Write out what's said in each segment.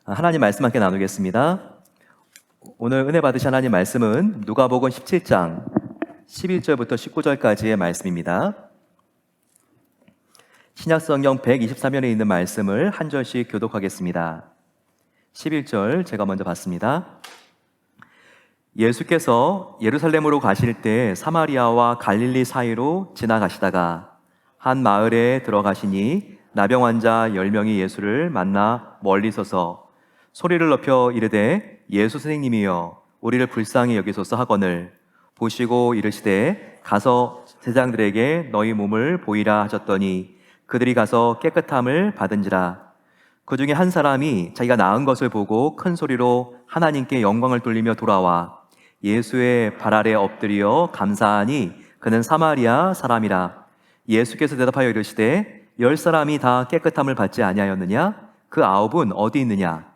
하나님 말씀 함께 나누겠습니다. 오늘 은혜 받으신 하나님 말씀은 누가복음 17장 11절부터 19절까지의 말씀입니다. 신약성경 123면에 있는 말씀을 한 절씩 교독하겠습니다. 11절 제가 먼저 봤습니다. 예수께서 예루살렘으로 가실 때 사마리아와 갈릴리 사이로 지나가시다가 한 마을에 들어가시니 나병 환자 10명이 예수를 만나 멀리 서서 소리를 높여 이르되 예수 선생님이여 우리를 불쌍히 여기소서 하거늘 보시고 이르시되 가서 제장들에게 너희 몸을 보이라 하셨더니 그들이 가서 깨끗함을 받은지라. 그 중에 한 사람이 자기가 나은 것을 보고 큰 소리로 하나님께 영광을 돌리며 돌아와 예수의 발 아래 엎드려 감사하니 그는 사마리아 사람이라. 예수께서 대답하여 이르시되 10사람이 다 깨끗함을 받지 아니하였느냐? 그 9은 어디 있느냐?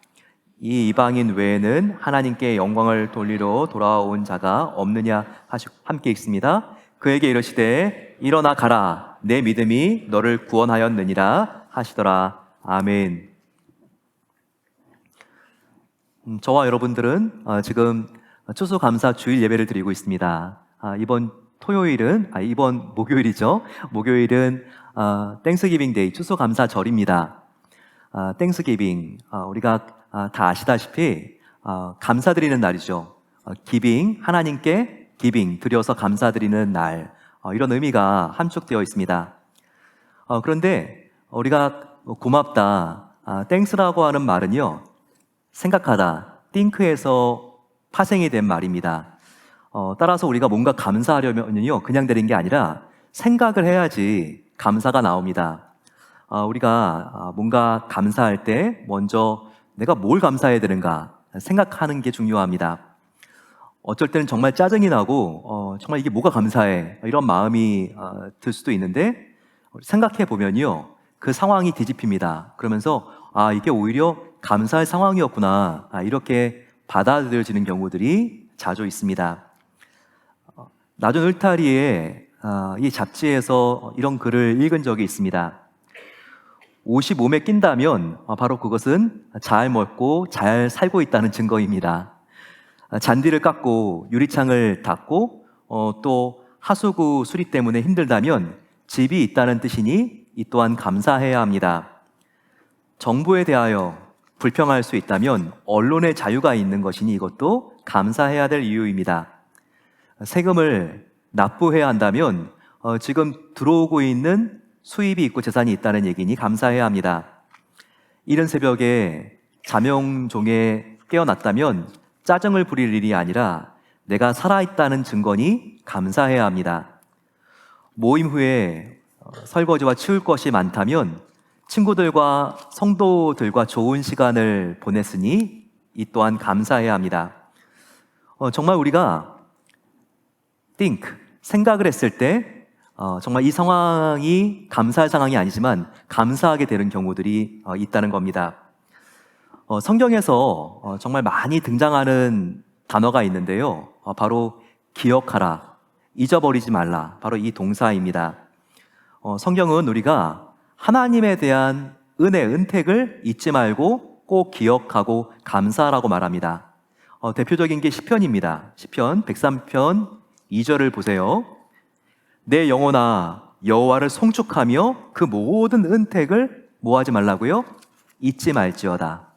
이 이방인 외에는 하나님께 영광을 돌리러 돌아온 자가 없느냐 하시고 함께 읽습니다. 그에게 이르시되 일어나 가라 내 믿음이 너를 구원하였느니라 하시더라. 아멘. 저와 여러분들은 지금 추수감사 주일 예배를 드리고 있습니다. 이번 목요일이죠. 목요일은 땡스기빙 데이, 추수감사절입니다. 땡스기빙, 우리가 다 아시다시피 감사드리는 날이죠. 기빙, 하나님께 기빙, 드려서 감사드리는 날, 이런 의미가 함축되어 있습니다. 그런데 우리가 고맙다, 땡스라고 하는 말은요, 생각하다, 띵크에서 파생이 된 말입니다. 따라서 우리가 뭔가 감사하려면요, 그냥 되는 게 아니라 생각을 해야지 감사가 나옵니다. 우리가 뭔가 감사할 때 먼저 내가 뭘 감사해야 되는가 생각하는 게 중요합니다. 어쩔 때는 정말 짜증이 나고 정말 이게 뭐가 감사해 이런 마음이 들 수도 있는데 생각해 보면요, 그 상황이 뒤집힙니다. 그러면서 이게 오히려 감사할 상황이었구나, 이렇게 받아들여지는 경우들이 자주 있습니다. 나존 울타리에 이 잡지에서 이런 글을 읽은 적이 있습니다. 옷이 몸에 낀다면 바로 그것은 잘 먹고 잘 살고 있다는 증거입니다. 잔디를 깎고 유리창을 닫고 또 하수구 수리 때문에 힘들다면 집이 있다는 뜻이니 이 또한 감사해야 합니다. 정부에 대하여 불평할 수 있다면 언론의 자유가 있는 것이니 이것도 감사해야 될 이유입니다. 세금을 납부해야 한다면 지금 들어오고 있는 수입이 있고 재산이 있다는 얘기니 감사해야 합니다. 이른 새벽에 잠영종에 깨어났다면 짜증을 부릴 일이 아니라 내가 살아있다는 증거니 감사해야 합니다. 모임 후에 설거지와 치울 것이 많다면 친구들과 성도들과 좋은 시간을 보냈으니 이 또한 감사해야 합니다. 정말 우리가 생각을 했을 때 정말 이 상황이 감사할 상황이 아니지만 감사하게 되는 경우들이 있다는 겁니다. 성경에서 정말 많이 등장하는 단어가 있는데요, 바로 기억하라, 잊어버리지 말라, 바로 이 동사입니다. 성경은 우리가 하나님에 대한 은혜를 잊지 말고 꼭 기억하고 감사하라고 말합니다. 대표적인 게 시편입니다. 시편 103편 2절을 보세요. 내 영혼아 여호와를 송축하며 그 모든 은택을 뭐하지 말라고요? 잊지 말지어다,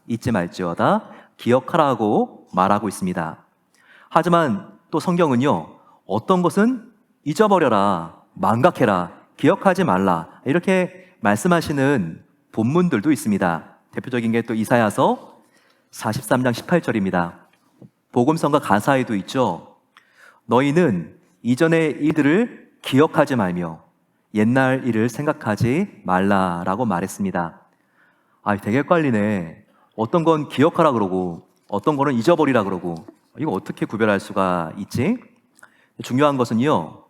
기억하라고 말하고 있습니다. 하지만 또 성경은요, 어떤 것은 잊어버려라, 망각해라, 기억하지 말라, 이렇게 말씀하시는 본문들도 있습니다. 대표적인 게 또 이사야서 43장 18절입니다. 복음성가 가사에도 있죠. 너희는 이전의 일들을 기억하지 말며 옛날 일을 생각하지 말라라고 말했습니다. 되게 헷갈리네. 어떤 건 기억하라 그러고 어떤 거는 잊어버리라 그러고 이거 어떻게 구별할 수가 있지? 중요한 것은요,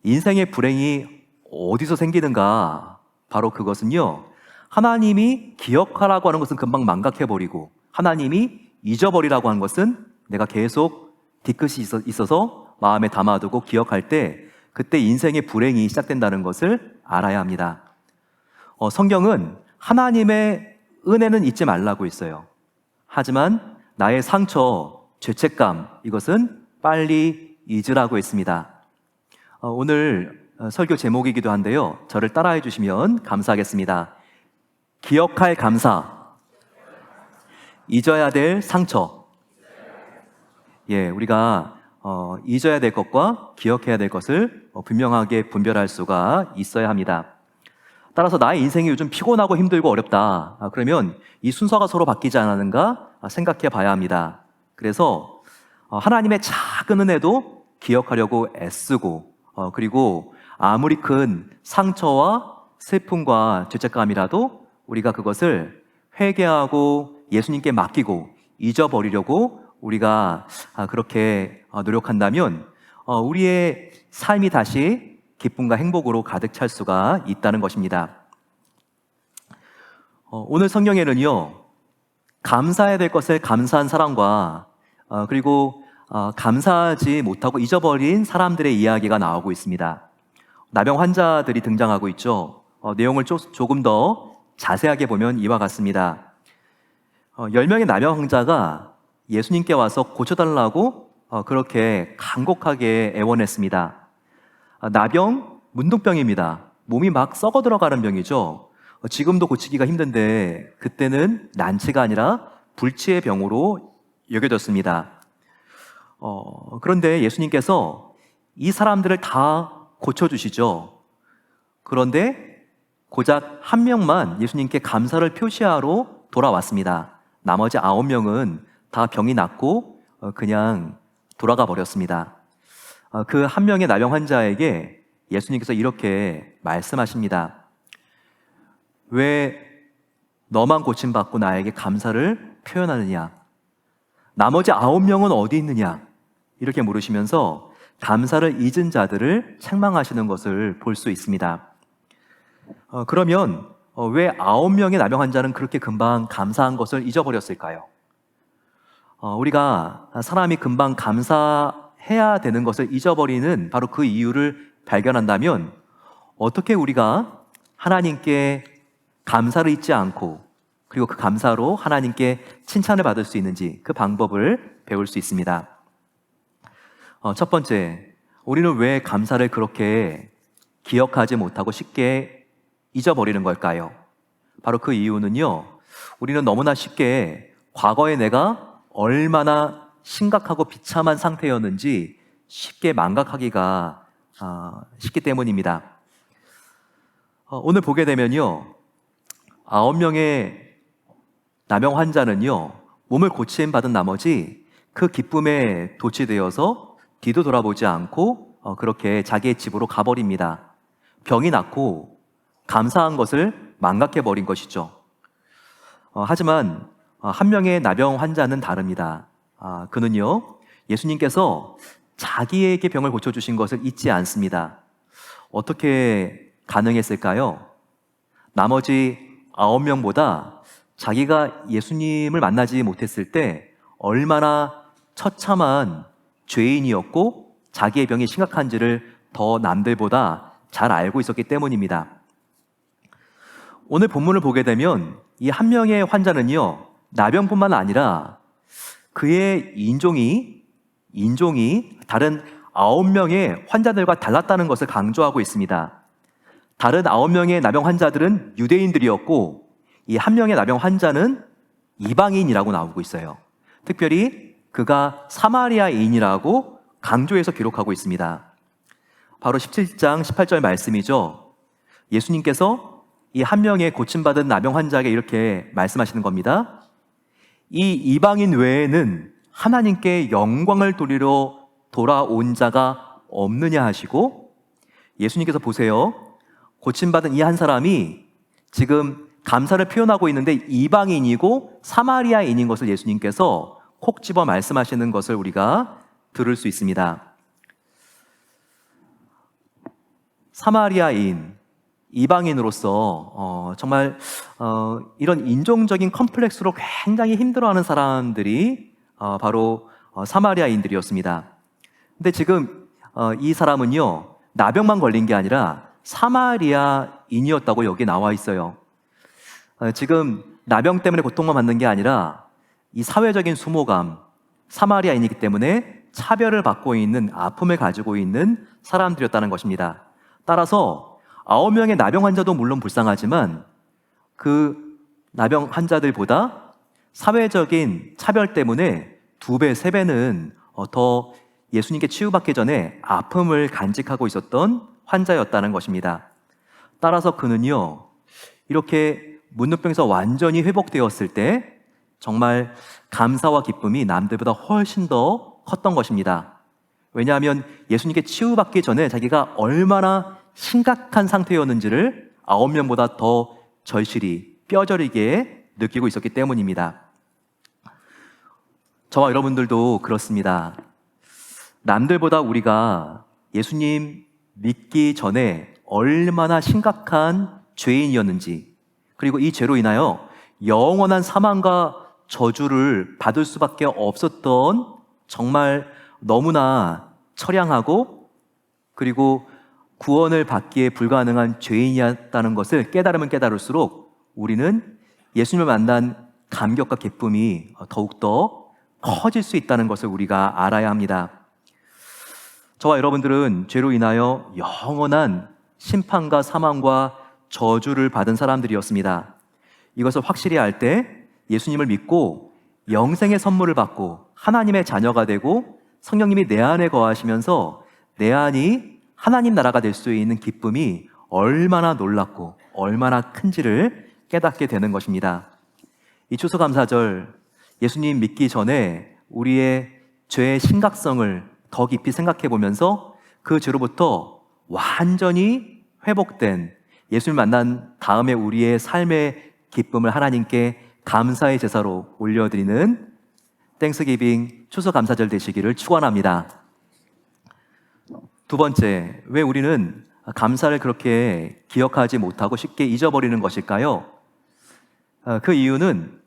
인생의 불행이 어디서 생기는가? 바로 그것은요, 하나님이 기억하라고 하는 것은 금방 망각해버리고 하나님이 잊어버리라고 하는 것은 내가 계속 뒤끝이 있어서 마음에 담아두고 기억할 때 그때 인생의 불행이 시작된다는 것을 알아야 합니다. 성경은 하나님의 은혜는 잊지 말라고 했어요. 하지만 나의 상처, 죄책감, 이것은 빨리 잊으라고 했습니다. 오늘 설교 제목이기도 한데요. 저를 따라해 주시면 감사하겠습니다. 기억할 감사, 잊어야 될 상처. 예, 우리가 잊어야 될 것과 기억해야 될 것을 분명하게 분별할 수가 있어야 합니다. 따라서 나의 인생이 요즘 피곤하고 힘들고 어렵다. 그러면 이 순서가 서로 바뀌지 않았는가 생각해 봐야 합니다. 그래서 하나님의 작은 은혜도 기억하려고 애쓰고, 그리고 아무리 큰 상처와 슬픔과 죄책감이라도 우리가 그것을 회개하고 예수님께 맡기고 잊어버리려고 우리가 그렇게 노력한다면 우리의 삶이 다시 기쁨과 행복으로 가득 찰 수가 있다는 것입니다. 오늘 성경에는요, 감사해야 될 것을 감사한 사람과 그리고 감사하지 못하고 잊어버린 사람들의 이야기가 나오고 있습니다. 나병 환자들이 등장하고 있죠. 내용을 조금 더 자세하게 보면 이와 같습니다. 10명의 나병 환자가 예수님께 와서 고쳐달라고 그렇게 간곡하게 애원했습니다. 나병, 문둥병입니다. 몸이 막 썩어 들어가는 병이죠. 지금도 고치기가 힘든데 그때는 난치가 아니라 불치의 병으로 여겨졌습니다. 그런데 예수님께서 이 사람들을 다 고쳐주시죠. 그런데 고작 한 명만 예수님께 감사를 표시하러 돌아왔습니다. 나머지 9명은 다 병이 낫고 그냥 돌아가 버렸습니다. 그 한 명의 나병 환자에게 예수님께서 이렇게 말씀하십니다. 왜 너만 고침받고 나에게 감사를 표현하느냐? 나머지 9명은 어디 있느냐? 이렇게 물으시면서 감사를 잊은 자들을 책망하시는 것을 볼 수 있습니다. 그러면 왜 9명의 나병 환자는 그렇게 금방 감사한 것을 잊어버렸을까요? 우리가 사람이 금방 감사해야 되는 것을 잊어버리는 바로 그 이유를 발견한다면 어떻게 우리가 하나님께 감사를 잊지 않고 그리고 그 감사로 하나님께 칭찬을 받을 수 있는지 그 방법을 배울 수 있습니다. 첫 번째, 우리는 왜 감사를 그렇게 기억하지 못하고 쉽게 잊어버리는 걸까요? 바로 그 이유는요, 우리는 너무나 쉽게 과거에 내가 얼마나 심각하고 비참한 상태였는지 쉽게 망각하기가 쉽기 때문입니다. 오늘 보게 되면요, 9명의 나병 환자는요, 몸을 고침받은 나머지 그 기쁨에 도취되어서 뒤도 돌아보지 않고 그렇게 자기의 집으로 가버립니다. 병이 낫고 감사한 것을 망각해버린 것이죠. 하지만 한 명의 나병 환자는 다릅니다. 그는요, 예수님께서 자기에게 병을 고쳐주신 것을 잊지 않습니다. 어떻게 가능했을까요? 나머지 9명보다 자기가 예수님을 만나지 못했을 때 얼마나 처참한 죄인이었고 자기의 병이 심각한지를 더 남들보다 잘 알고 있었기 때문입니다. 오늘 본문을 보게 되면 이 한 명의 환자는요, 나병뿐만 아니라 그의 인종이 다른 9명의 환자들과 달랐다는 것을 강조하고 있습니다. 다른 9명의 나병 환자들은 유대인들이었고 이 한 명의 나병 환자는 이방인이라고 나오고 있어요. 특별히 그가 사마리아인이라고 강조해서 기록하고 있습니다. 바로 17장 18절 말씀이죠. 예수님께서 이 한 명의 고침받은 나병 환자에게 이렇게 말씀하시는 겁니다. 이 이방인 외에는 하나님께 영광을 돌리러 돌아온 자가 없느냐 하시고, 예수님께서 보세요, 고침받은 이 한 사람이 지금 감사를 표현하고 있는데 이방인이고 사마리아인인 것을 예수님께서 콕 집어 말씀하시는 것을 우리가 들을 수 있습니다. 사마리아인, 이방인으로서 정말 이런 인종적인 컴플렉스로 굉장히 힘들어하는 사람들이 바로 사마리아인들이었습니다. 근데 지금 이 사람은요, 나병만 걸린 게 아니라 사마리아인이었다고 여기 나와 있어요. 지금 나병 때문에 고통만 받는 게 아니라 이 사회적인 수모감, 사마리아인이기 때문에 차별을 받고 있는 아픔을 가지고 있는 사람들이었다는 것입니다. 따라서 9명의 나병 환자도 물론 불쌍하지만 그 나병 환자들보다 사회적인 차별 때문에 2배, 3배는 더 예수님께 치유받기 전에 아픔을 간직하고 있었던 환자였다는 것입니다. 따라서 그는요, 이렇게 문둥병에서 완전히 회복되었을 때 정말 감사와 기쁨이 남들보다 훨씬 더 컸던 것입니다. 왜냐하면 예수님께 치유받기 전에 자기가 얼마나 심각한 상태였는지를 9명보다 더 절실히 뼈저리게 느끼고 있었기 때문입니다. 저와 여러분들도 그렇습니다. 남들보다 우리가 예수님 믿기 전에 얼마나 심각한 죄인이었는지, 그리고 이 죄로 인하여 영원한 사망과 저주를 받을 수밖에 없었던 정말 너무나 처량하고 그리고 구원을 받기에 불가능한 죄인이었다는 것을 깨달으면 깨달을수록 우리는 예수님을 만난 감격과 기쁨이 더욱더 커질 수 있다는 것을 우리가 알아야 합니다. 저와 여러분들은 죄로 인하여 영원한 심판과 사망과 저주를 받은 사람들이었습니다. 이것을 확실히 알 때 예수님을 믿고 영생의 선물을 받고 하나님의 자녀가 되고 성령님이 내 안에 거하시면서 내 안이 하나님 나라가 될 수 있는 기쁨이 얼마나 놀랍고 얼마나 큰지를 깨닫게 되는 것입니다. 이 추수감사절, 예수님 믿기 전에 우리의 죄의 심각성을 더 깊이 생각해 보면서 그 죄로부터 완전히 회복된 예수님을 만난 다음에 우리의 삶의 기쁨을 하나님께 감사의 제사로 올려드리는 땡스기빙 추수감사절 되시기를 축원합니다. 두 번째, 왜 우리는 감사를 그렇게 기억하지 못하고 쉽게 잊어버리는 것일까요? 그 이유는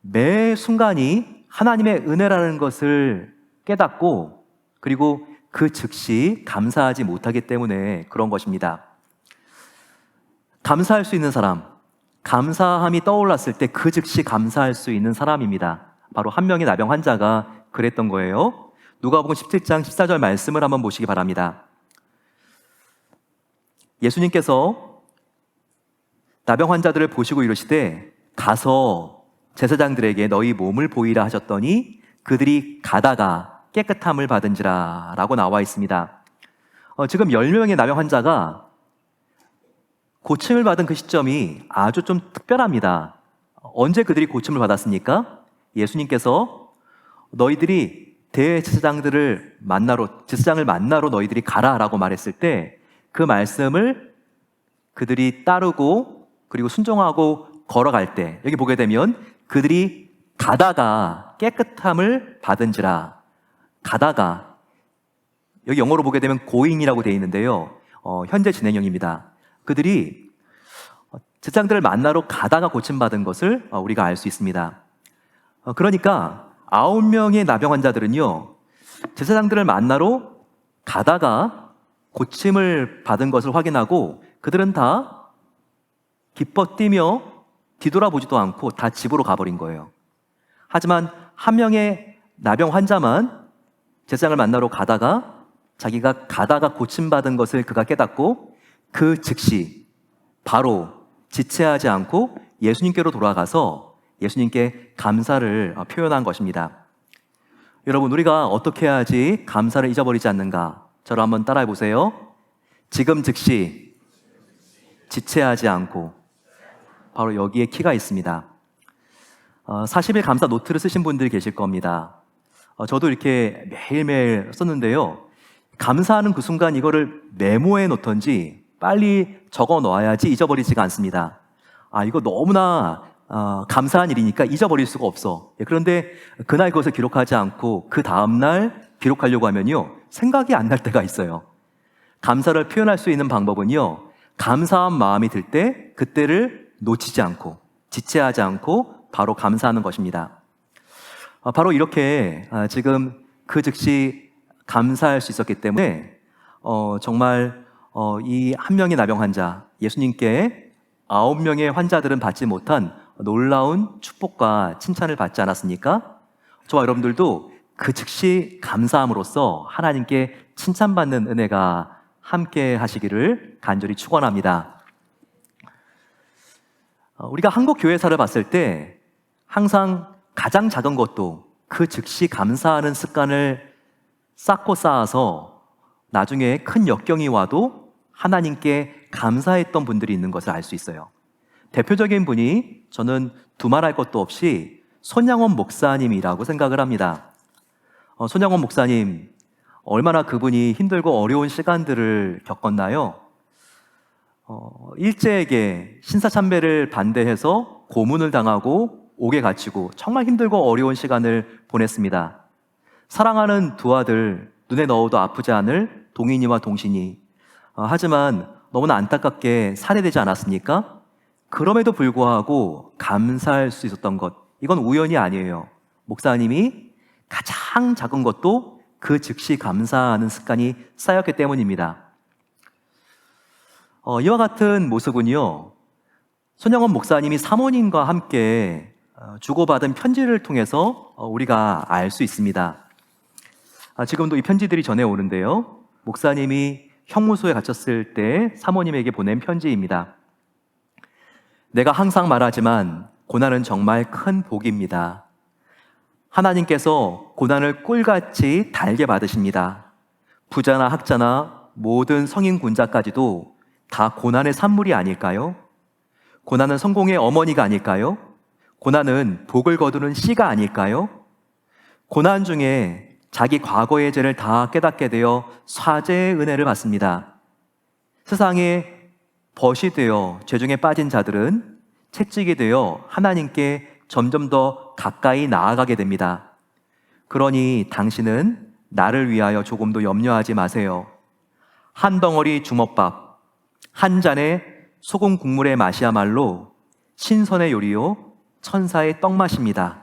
매 순간이 하나님의 은혜라는 것을 깨닫고 그리고 그 즉시 감사하지 못하기 때문에 그런 것입니다. 감사할 수 있는 사람, 감사함이 떠올랐을 때 그 즉시 감사할 수 있는 사람입니다. 바로 한 명의 나병 환자가 그랬던 거예요. 누가복음 17장 14절 말씀을 한번 보시기 바랍니다. 예수님께서 나병 환자들을 보시고 이르시되 가서 제사장들에게 너희 몸을 보이라 하셨더니 그들이 가다가 깨끗함을 받은지라 라고 나와 있습니다. 지금 10명의 나병 환자가 고침을 받은 그 시점이 아주 좀 특별합니다. 언제 그들이 고침을 받았습니까? 예수님께서 너희들이 대제사장을 만나러 너희들이 가라 라고 말했을 때 그 말씀을 그들이 따르고 그리고 순종하고 걸어갈 때 여기 보게 되면 그들이 가다가 깨끗함을 받은지라. 가다가, 여기 영어로 보게 되면 going이라고 되어 있는데요, 현재 진행형입니다. 그들이 제사장들을 만나러 가다가 고침받은 것을 우리가 알 수 있습니다. 그러니까 9명의 나병 환자들은요, 제사장들을 만나러 가다가 고침을 받은 것을 확인하고 그들은 다 기뻐 뛰며 뒤돌아보지도 않고 다 집으로 가버린 거예요. 하지만 한 명의 나병 환자만 제사장을 만나러 가다가 자기가 가다가 고침받은 것을 그가 깨닫고 그 즉시 바로 지체하지 않고 예수님께로 돌아가서 예수님께 감사를 표현한 것입니다. 여러분, 우리가 어떻게 해야지 감사를 잊어버리지 않는가? 저를 한번 따라해 보세요. 지금 즉시 지체하지 않고. 바로 여기에 키가 있습니다. 40일 감사 노트를 쓰신 분들이 계실 겁니다. 저도 이렇게 매일매일 썼는데요, 감사하는 그 순간 이거를 메모해 놓던지 빨리 적어 놓아야지 잊어버리지가 않습니다. 이거 너무나 감사한 일이니까 잊어버릴 수가 없어. 그런데 그날 그것을 기록하지 않고 그 다음날 기록하려고 하면요, 생각이 안 날 때가 있어요. 감사를 표현할 수 있는 방법은요, 감사한 마음이 들 때 그때를 놓치지 않고 지체하지 않고 바로 감사하는 것입니다. 바로 이렇게 지금 그 즉시 감사할 수 있었기 때문에 정말 이 한 명의 나병 환자, 예수님께 9명의 환자들은 받지 못한 놀라운 축복과 칭찬을 받지 않았습니까? 저와 여러분들도 그 즉시 감사함으로써 하나님께 칭찬받는 은혜가 함께 하시기를 간절히 축원합니다. 우리가 한국 교회사를 봤을 때 항상 가장 작은 것도 그 즉시 감사하는 습관을 쌓고 쌓아서 나중에 큰 역경이 와도 하나님께 감사했던 분들이 있는 것을 알 수 있어요. 대표적인 분이 저는 두말할 것도 없이 손양원 목사님이라고 생각을 합니다. 손양원 목사님, 얼마나 그분이 힘들고 어려운 시간들을 겪었나요? 일제에게 신사참배를 반대해서 고문을 당하고 옥에 갇히고 정말 힘들고 어려운 시간을 보냈습니다. 사랑하는 두 아들, 눈에 넣어도 아프지 않을 동인이와 동신이, 하지만 너무나 안타깝게 살해되지 않았습니까? 그럼에도 불구하고 감사할 수 있었던 것, 이건 우연이 아니에요. 목사님이 가장 작은 것도 그 즉시 감사하는 습관이 쌓였기 때문입니다. 이와 같은 모습은요, 손영원 목사님이 사모님과 함께 주고받은 편지를 통해서 우리가 알 수 있습니다. 지금도 이 편지들이 전해오는데요, 목사님이 형무소에 갇혔을 때 사모님에게 보낸 편지입니다. 내가 항상 말하지만 고난은 정말 큰 복입니다. 하나님께서 고난을 꿀같이 달게 받으십니다. 부자나 학자나 모든 성인 군자까지도 다 고난의 산물이 아닐까요? 고난은 성공의 어머니가 아닐까요? 고난은 복을 거두는 씨가 아닐까요? 고난 중에 자기 과거의 죄를 다 깨닫게 되어 사죄의 은혜를 받습니다. 세상에 벗이 되어 죄 중에 빠진 자들은 채찍이 되어 하나님께 점점 더 가까이 나아가게 됩니다. 그러니 당신은 나를 위하여 조금도 염려하지 마세요. 한 덩어리 주먹밥, 한 잔의 소금 국물의 맛이야말로 신선의 요리요 천사의 떡맛입니다.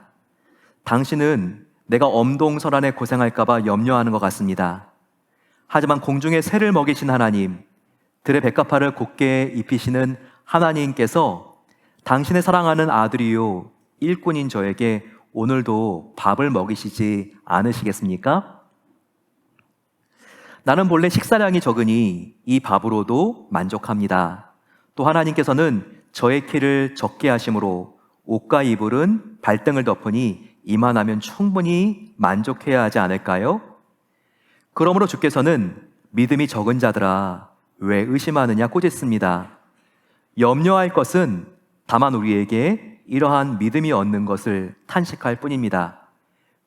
당신은 내가 엄동설안에 고생할까봐 염려하는 것 같습니다. 하지만 공중의 새를 먹이신 하나님, 들의 백합화를 곱게 입히시는 하나님께서 당신의 사랑하는 아들이요 일꾼인 저에게 오늘도 밥을 먹이시지 않으시겠습니까? 나는 본래 식사량이 적으니 이 밥으로도 만족합니다. 또 하나님께서는 저의 키를 적게 하심으로 옷과 이불은 발등을 덮으니 이만하면 충분히 만족해야 하지 않을까요? 그러므로 주께서는 믿음이 적은 자들아 왜 의심하느냐 꾸짖습니다. 염려할 것은 다만 우리에게 이러한 믿음이 얻는 것을 탄식할 뿐입니다.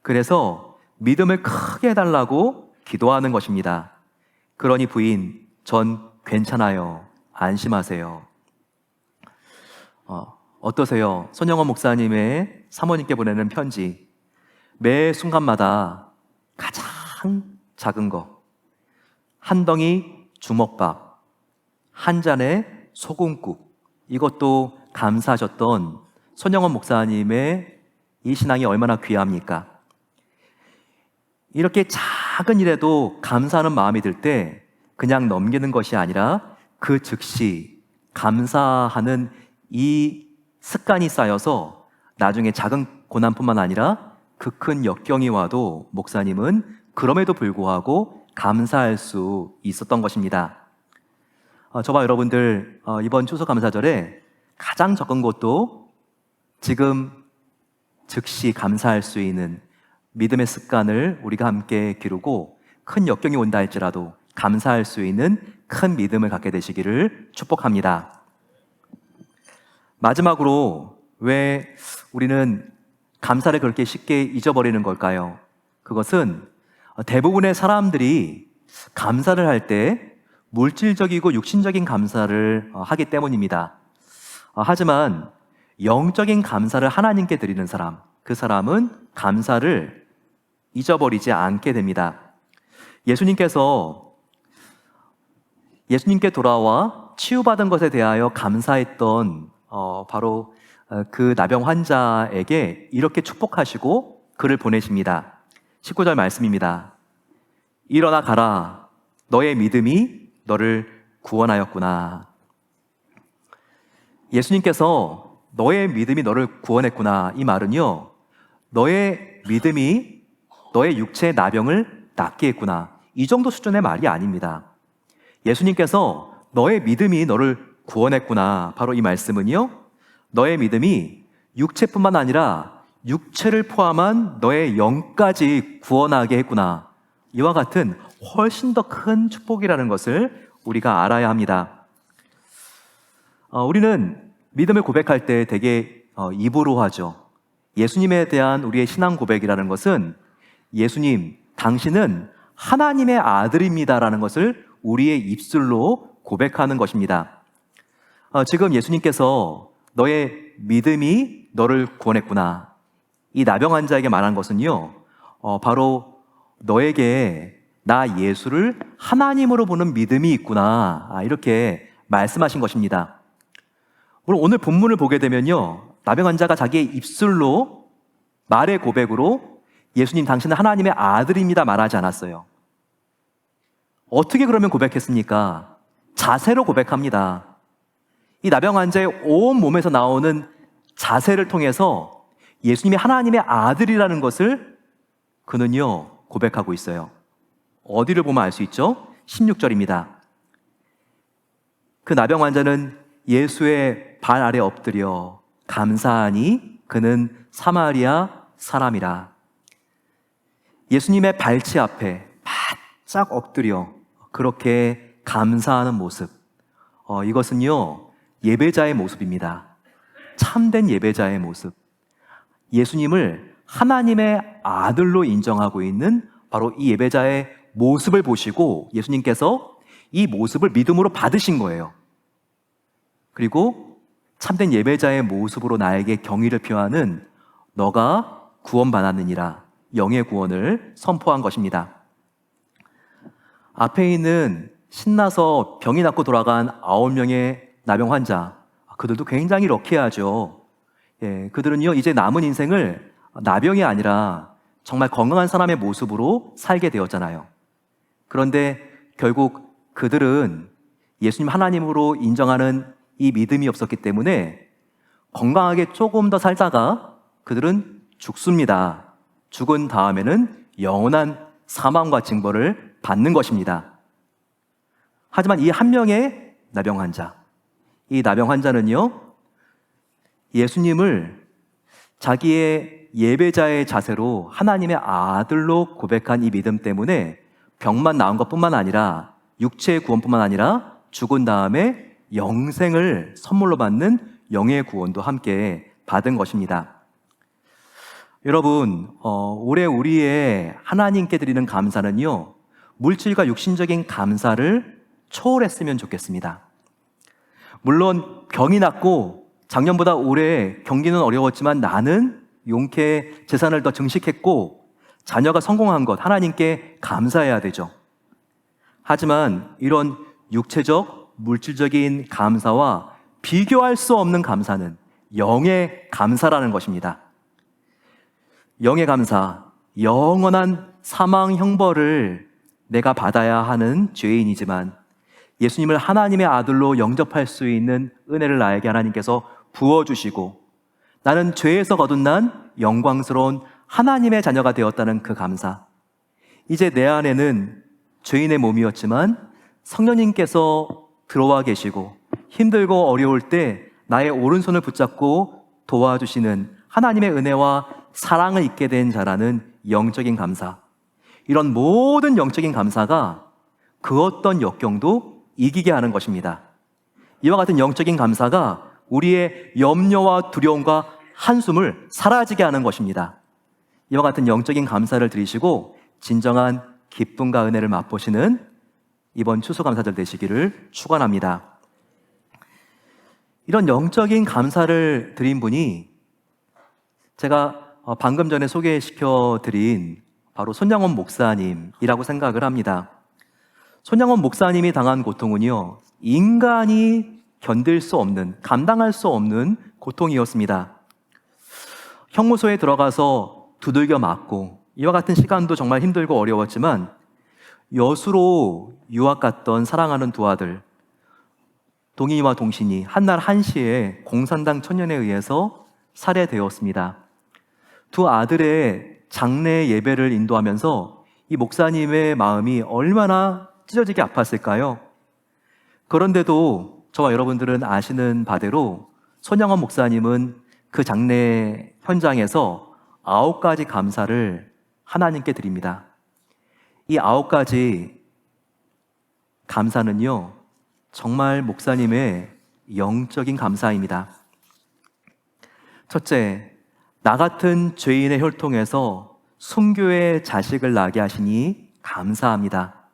그래서 믿음을 크게 해달라고 기도하는 것입니다. 그러니 부인, 전 괜찮아요. 안심하세요. 어떠세요? 손영원 목사님의 사모님께 보내는 편지. 매 순간마다 가장 작은 거, 한 덩이 주먹밥, 한 잔의 소금국, 이것도 감사하셨던 손영원 목사님의 이 신앙이 얼마나 귀합니까? 이렇게 작은 일에도 감사하는 마음이 들 때 그냥 넘기는 것이 아니라 그 즉시 감사하는 이 습관이 쌓여서 나중에 작은 고난뿐만 아니라 그 큰 역경이 와도 목사님은 그럼에도 불구하고 감사할 수 있었던 것입니다. 저와 여러분들 이번 추수감사절에 가장 적은 것도 지금 즉시 감사할 수 있는 믿음의 습관을 우리가 함께 기르고 큰 역경이 온다 할지라도 감사할 수 있는 큰 믿음을 갖게 되시기를 축복합니다. 마지막으로 왜 우리는 감사를 그렇게 쉽게 잊어버리는 걸까요? 그것은 대부분의 사람들이 감사를 할 때 물질적이고 육신적인 감사를 하기 때문입니다. 하지만 영적인 감사를 하나님께 드리는 사람, 그 사람은 감사를 잊어버리지 않게 됩니다. 예수님께 돌아와 치유받은 것에 대하여 감사했던 바로 그 나병 환자에게 이렇게 축복하시고 글을 보내십니다. 19절 말씀입니다. 일어나 가라. 너의 믿음이 너를 구원하였구나. 예수님께서 너의 믿음이 너를 구원했구나. 이 말은요, 너의 믿음이 너의 육체의 나병을 낫게 했구나. 이 정도 수준의 말이 아닙니다. 예수님께서 너의 믿음이 너를 구원했구나. 바로 이 말씀은요, 너의 믿음이 육체뿐만 아니라 육체를 포함한 너의 영까지 구원하게 했구나. 이와 같은 훨씬 더 큰 축복이라는 것을 우리가 알아야 합니다. 우리는 믿음을 고백할 때 되게 입으로 하죠. 예수님에 대한 우리의 신앙 고백이라는 것은 예수님, 당신은 하나님의 아들입니다라는 것을 우리의 입술로 고백하는 것입니다. 지금 예수님께서 너의 믿음이 너를 구원했구나. 이 나병 환자에게 말한 것은요, 바로 너에게 나 예수를 하나님으로 보는 믿음이 있구나. 이렇게 말씀하신 것입니다. 물론 오늘 본문을 보게 되면요, 나병 환자가 자기의 입술로 말의 고백으로 예수님 당신은 하나님의 아들입니다 말하지 않았어요. 어떻게 그러면 고백했습니까? 자세로 고백합니다. 이 나병 환자의 온 몸에서 나오는 자세를 통해서 예수님이 하나님의 아들이라는 것을 그는요 고백하고 있어요. 어디를 보면 알 수 있죠? 16절입니다. 그 나병 환자는 예수의 발 아래 엎드려 감사하니 그는 사마리아 사람이라. 예수님의 발치 앞에 바짝 엎드려 그렇게 감사하는 모습, 이것은요 예배자의 모습입니다. 참된 예배자의 모습, 예수님을 하나님의 아들로 인정하고 있는 바로 이 예배자의 모습을 보시고 예수님께서 이 모습을 믿음으로 받으신 거예요. 그리고 참된 예배자의 모습으로 나에게 경의를 표하는 너가 구원받았느니라, 영의 구원을 선포한 것입니다. 앞에 있는 신나서 병이 낫고 돌아간 9명의 나병 환자, 그들도 굉장히 럭키하죠. 그들은요 이제 남은 인생을 나병이 아니라 정말 건강한 사람의 모습으로 살게 되었잖아요. 그런데 결국 그들은 예수님 하나님으로 인정하는 이 믿음이 없었기 때문에 건강하게 조금 더 살다가 그들은 죽습니다. 죽은 다음에는 영원한 사망과 징벌을 받는 것입니다. 하지만 이 한 명의 나병 환자, 이 나병 환자는요 예수님을 자기의 예배자의 자세로 하나님의 아들로 고백한 이 믿음 때문에 병만 나은 것뿐만 아니라 육체의 구원뿐만 아니라 죽은 다음에 영생을 선물로 받는 영의 구원도 함께 받은 것입니다. 여러분, 올해 우리의 하나님께 드리는 감사는요 물질과 육신적인 감사를 초월했으면 좋겠습니다. 물론 병이 낫고 작년보다 올해 경기는 어려웠지만 나는 용케 재산을 더 증식했고 자녀가 성공한 것, 하나님께 감사해야 되죠. 하지만 이런 육체적, 물질적인 감사와 비교할 수 없는 감사는 영의 감사라는 것입니다. 영의 감사, 영원한 사망 형벌을 내가 받아야 하는 죄인이지만 예수님을 하나님의 아들로 영접할 수 있는 은혜를 나에게 하나님께서 부어주시고 나는 죄에서 거듭난 영광스러운 하나님의 자녀가 되었다는 그 감사. 이제 내 안에는 죄인의 몸이었지만 성령님께서 들어와 계시고 힘들고 어려울 때 나의 오른손을 붙잡고 도와주시는 하나님의 은혜와 사랑을 잊게 된 자라는 영적인 감사. 이런 모든 영적인 감사가 그 어떤 역경도 이기게 하는 것입니다. 이와 같은 영적인 감사가 우리의 염려와 두려움과 한숨을 사라지게 하는 것입니다. 이와 같은 영적인 감사를 드리시고 진정한 기쁨과 은혜를 맛보시는 이번 추수감사절 되시기를 축원합니다. 이런 영적인 감사를 드린 분이 제가 방금 전에 소개시켜 드린 바로 손양원 목사님이라고 생각을 합니다. 손양원 목사님이 당한 고통은요 인간이 견딜 수 없는, 감당할 수 없는 고통이었습니다. 형무소에 들어가서 두들겨 맞고 이와 같은 시간도 정말 힘들고 어려웠지만 여수로 유학 갔던 사랑하는 두 아들, 동인이와 동신이 한날 한시에 공산당 청년에 의해서 살해되었습니다. 두 아들의 장례 예배를 인도하면서 이 목사님의 마음이 얼마나 찢어지게 아팠을까요? 그런데도 저와 여러분들은 아시는 바대로 손양원 목사님은 그 장례 현장에서 9가지 감사를 하나님께 드립니다. 이 9가지 감사는요, 정말 목사님의 영적인 감사입니다. 첫째, 나 같은 죄인의 혈통에서 순교의 자식을 낳게 하시니 감사합니다.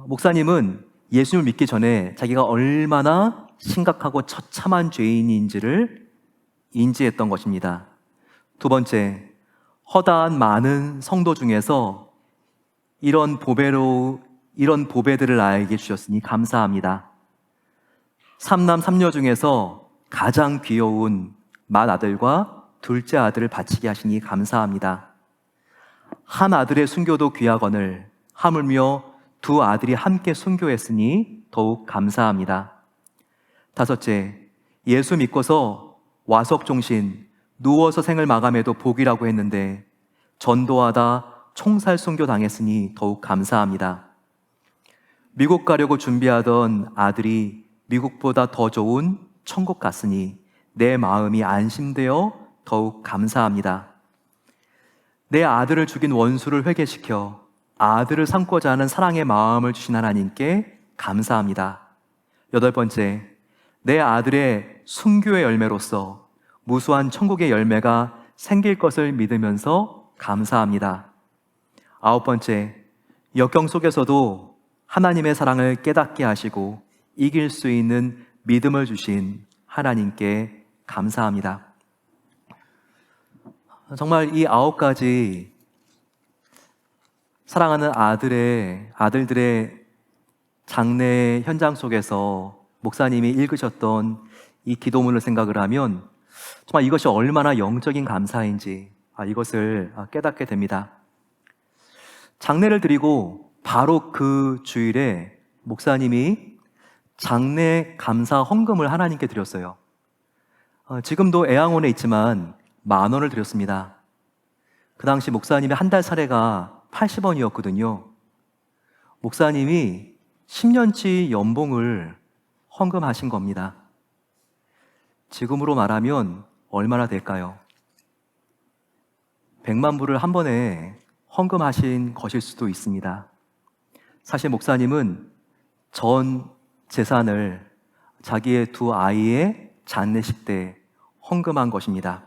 목사님은 예수님을 믿기 전에 자기가 얼마나 심각하고 처참한 죄인인지를 인지했던 것입니다. 두 번째, 허다한 많은 성도 중에서 이런 보배들을 나에게 주셨으니 감사합니다. 삼남 삼녀 중에서 가장 귀여운 맏아들과 둘째 아들을 바치게 하시니 감사합니다. 한 아들의 순교도 귀하거늘 하물며 두 아들이 함께 순교했으니 더욱 감사합니다. 다섯째, 예수 믿고서 와석종신, 누워서 생을 마감해도 복이라고 했는데 전도하다 총살 순교 당했으니 더욱 감사합니다. 미국 가려고 준비하던 아들이 미국보다 더 좋은 천국 갔으니 내 마음이 안심되어 더욱 감사합니다. 내 아들을 죽인 원수를 회개시켜 아들을 삼고자 하는 사랑의 마음을 주신 하나님께 감사합니다. 여덟 번째, 내 아들의 순교의 열매로서 무수한 천국의 열매가 생길 것을 믿으면서 감사합니다. 아홉 번째, 역경 속에서도 하나님의 사랑을 깨닫게 하시고 이길 수 있는 믿음을 주신 하나님께 감사합니다. 정말 이 9가지 사랑하는 아들들의 장례 현장 속에서 목사님이 읽으셨던 이 기도문을 생각을 하면 정말 이것이 얼마나 영적인 감사인지 이것을 깨닫게 됩니다. 장례를 드리고 바로 그 주일에 목사님이 장례 감사 헌금을 하나님께 드렸어요. 지금도 애양원에 있지만 10,000원을 드렸습니다. 그 당시 목사님의 한 달 사례가 80원이었거든요. 목사님이 10년치 연봉을 헌금하신 겁니다. 지금으로 말하면 얼마나 될까요? 100만 불을 한 번에 헌금하신 것일 수도 있습니다. 사실 목사님은 전 재산을 자기의 두 아이의 장례식 때 헌금한 것입니다.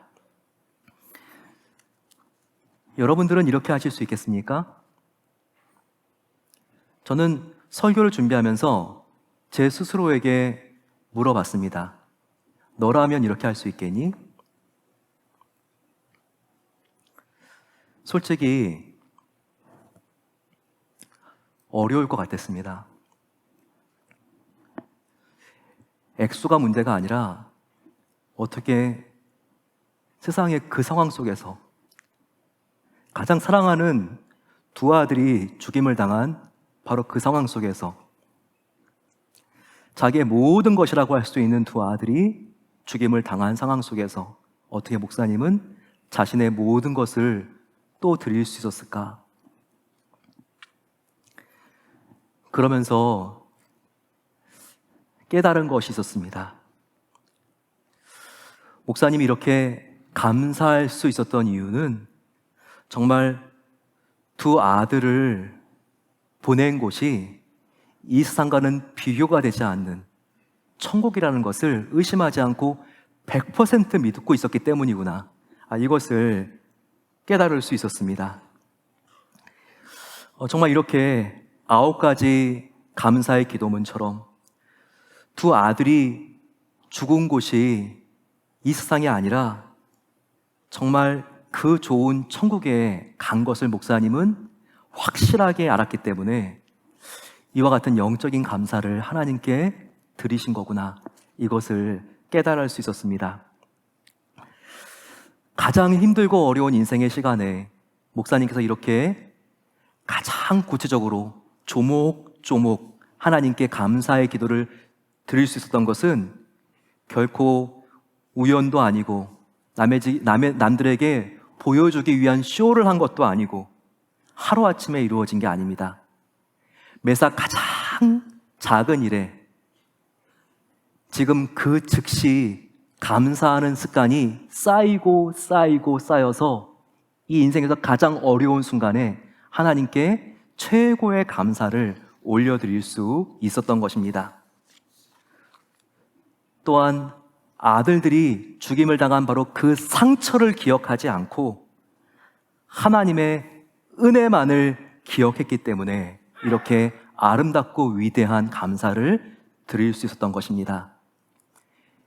여러분들은 이렇게 하실 수 있겠습니까? 저는 설교를 준비하면서 제 스스로에게 물어봤습니다. 너라면 이렇게 할 수 있겠니? 솔직히 어려울 것 같았습니다. 액수가 문제가 아니라 어떻게 세상의 그 상황 속에서 가장 사랑하는 두 아들이 죽임을 당한 바로 그 상황 속에서 자기의 모든 것이라고 할 수 있는 두 아들이 죽임을 당한 상황 속에서 어떻게 목사님은 자신의 모든 것을 또 드릴 수 있었을까? 그러면서 깨달은 것이 있었습니다. 목사님이 이렇게 감사할 수 있었던 이유는 정말 두 아들을 보낸 곳이 이 세상과는 비교가 되지 않는 천국이라는 것을 의심하지 않고 100% 믿고 있었기 때문이구나. 이것을 깨달을 수 있었습니다. 정말 이렇게 9가지 감사의 기도문처럼 두 아들이 죽은 곳이 이 세상이 아니라 정말 그 좋은 천국에 간 것을 목사님은 확실하게 알았기 때문에 이와 같은 영적인 감사를 하나님께 드리신 거구나, 이것을 깨달을 수 있었습니다. 가장 힘들고 어려운 인생의 시간에 목사님께서 이렇게 가장 구체적으로 조목조목 하나님께 감사의 기도를 드릴 수 있었던 것은 결코 우연도 아니고 남들에게 보여주기 위한 쇼를 한 것도 아니고 하루아침에 이루어진 게 아닙니다. 매사 가장 작은 일에 지금 그 즉시 감사하는 습관이 쌓여서 이 인생에서 가장 어려운 순간에 하나님께 최고의 감사를 올려드릴 수 있었던 것입니다. 또한 아들들이 죽임을 당한 바로 그 상처를 기억하지 않고 하나님의 은혜만을 기억했기 때문에 이렇게 아름답고 위대한 감사를 드릴 수 있었던 것입니다.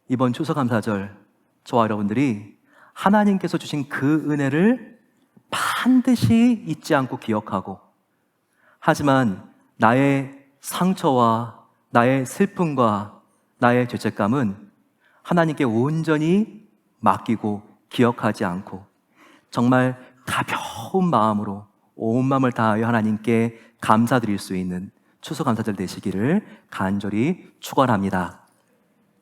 이번 추수감사절 저와 여러분들이 하나님께서 주신 그 은혜를 반드시 잊지 않고 기억하고, 하지만 나의 상처와 나의 슬픔과 나의 죄책감은 하나님께 온전히 맡기고 기억하지 않고 정말 가벼운 마음으로 온 마음을 다하여 하나님께 감사드릴 수 있는 추수감사절 되시기를 간절히 축원합니다.